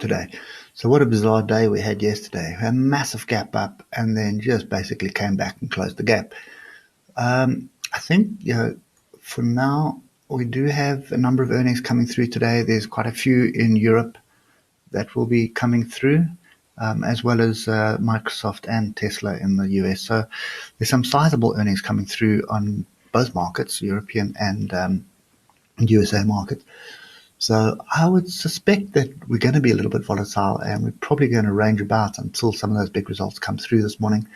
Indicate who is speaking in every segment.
Speaker 1: today. So what a bizarre day we had yesterday. We had a massive gap up and then just basically came back and closed the gap. I think, for now, we do have a number of earnings coming through today. There's quite a few in Europe that will be coming through, as well as Microsoft and Tesla in the US. So there's some sizable earnings coming through on both markets, European and USA market. So I would suspect that we're going to be a little bit volatile, and we're probably going to range about until some of those big results come through this morning.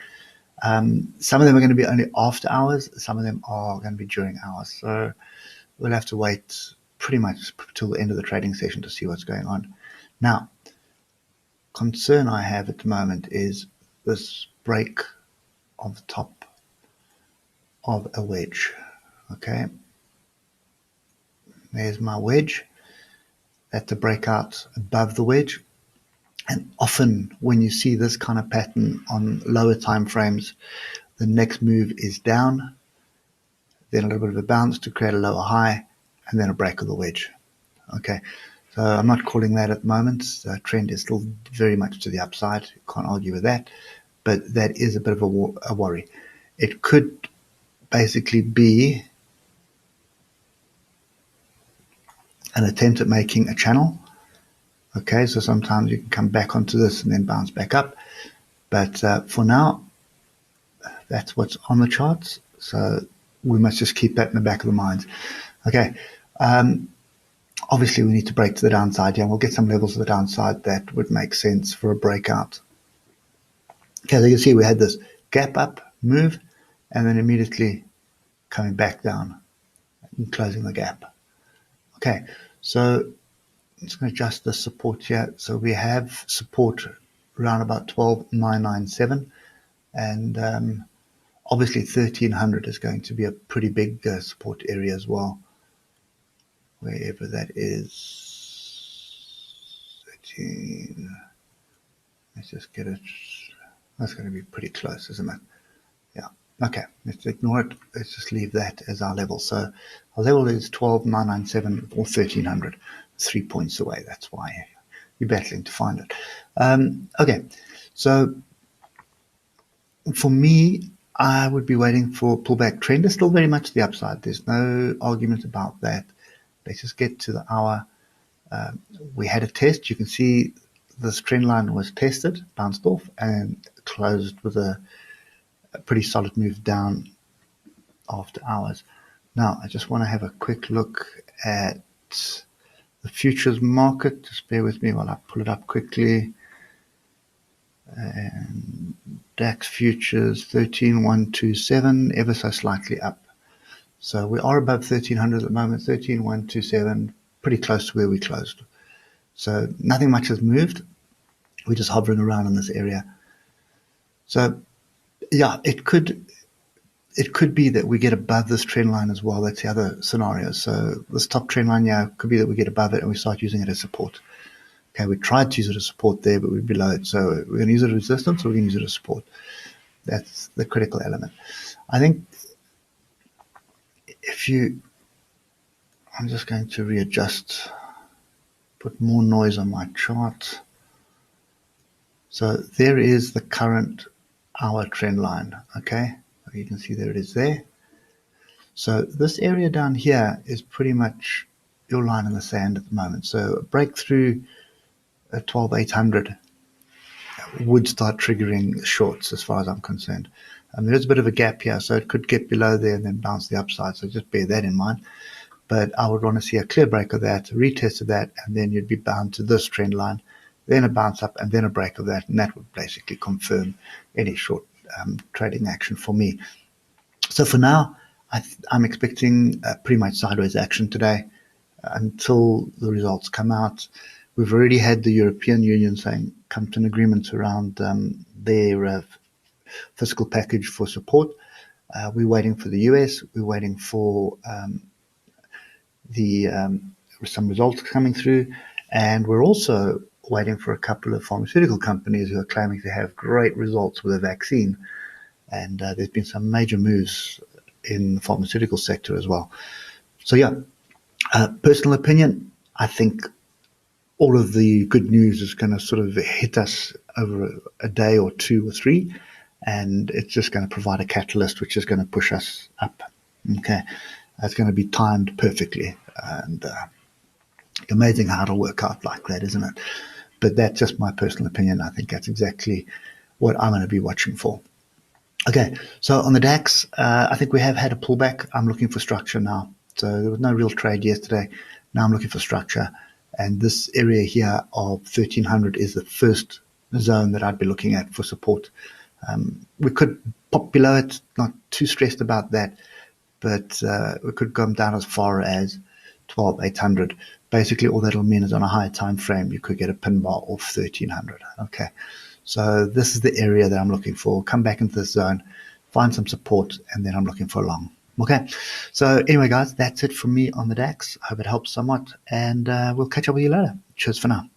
Speaker 1: Some of them are going to be only after hours. Some of them are going to be during hours. So we'll have to wait pretty much till the end of the trading session to see what's going on. Now, concern I have at the moment is this break of the top of a wedge. Okay, there's my wedge. That's a breakout above the wedge. And often when you see this kind of pattern on lower time frames, the next move is down, then a little bit of a bounce to create a lower high, and then a break of the wedge. Okay, so I'm not calling that at the moment. The trend is still very much to the upside. Can't argue with that, but that is a bit of a worry. It could basically be an attempt at making a channel. Okay, so sometimes you can come back onto this and then bounce back up. But for now, that's what's on the charts. So we must just keep that in the back of the minds. Okay, obviously we need to break to the downside. Yeah, we'll get some levels of the downside that would make sense for a breakout. Okay, so you can see we had this gap up move and then immediately coming back down and closing the gap. Okay, so I'm just going to adjust the support here. So we have support around about 12,997, and obviously 1,300 is going to be a pretty big support area as well, wherever that is. 13. Let's just get it. That's going to be pretty close, isn't it? Yeah. Okay, let's ignore it. Let's just leave that as our level. So our level is 12,997 or 1,300. 3 points away. That's why you're battling to find it. Okay, so for me, I would be waiting for a pullback. Trend is still very much the upside. There's no argument about that. Let's just get to the hour. We had a test. You can see this trend line was tested, bounced off, and closed with a pretty solid move down after hours. Now, I just want to have a quick look at the futures market. Just bear with me while I pull it up quickly. And DAX futures 13,127, ever so slightly up. So we are above 1,300 at the moment, 13,127, pretty close to where we closed. So nothing much has moved. We're just hovering around in this area. So yeah, it could be that we get above this trend line as well. That's the other scenario. So this top trend line, yeah, could be that we get above it and we start using it as support. Okay, we tried to use it as support there, but we're below it. So we're going to use it as resistance or we're going to use it as support. That's the critical element. I think I'm just going to readjust, put more noise on my chart. So there is the current hour trend line, okay? You can see there it is there. So this area down here is pretty much your line in the sand at the moment. So a breakthrough at 12,800 would start triggering shorts as far as I'm concerned. There's a bit of a gap here, so it could get below there and then bounce the upside. So just bear that in mind. But I would want to see a clear break of that, a retest of that, and then you'd be bound to this trend line, then a bounce up, and then a break of that. And that would basically confirm any short trading action for me. So for now, I'm expecting pretty much sideways action today until the results come out. We've already had the European Union saying come to an agreement around their fiscal package for support. We're waiting for the US. We're waiting for some results coming through, and we're also waiting for a couple of pharmaceutical companies who are claiming to have great results with a vaccine. And there's been some major moves in the pharmaceutical sector as well. So yeah, personal opinion, I think all of the good news is going to sort of hit us over a day or 2 or 3, and it's just going to provide a catalyst which is going to push us up. Okay, it's going to be timed perfectly, and amazing how it'll work out like that, isn't it? But that's just my personal opinion. I think that's exactly what I'm going to be watching for. Okay, so on the DAX, I think we have had a pullback. I'm looking for structure now. So there was no real trade yesterday. Now I'm looking for structure. And this area here of 1300 is the first zone that I'd be looking at for support. We could pop below it, not too stressed about that, but we could come down as far as 12,800. Basically, all that'll mean is on a higher time frame, you could get a pin bar of 1300. Okay, so this is the area that I'm looking for. Come back into this zone, find some support, and then I'm looking for a long. Okay, so anyway, guys, that's it from me on the DAX. I hope it helps somewhat, and we'll catch up with you later. Cheers for now.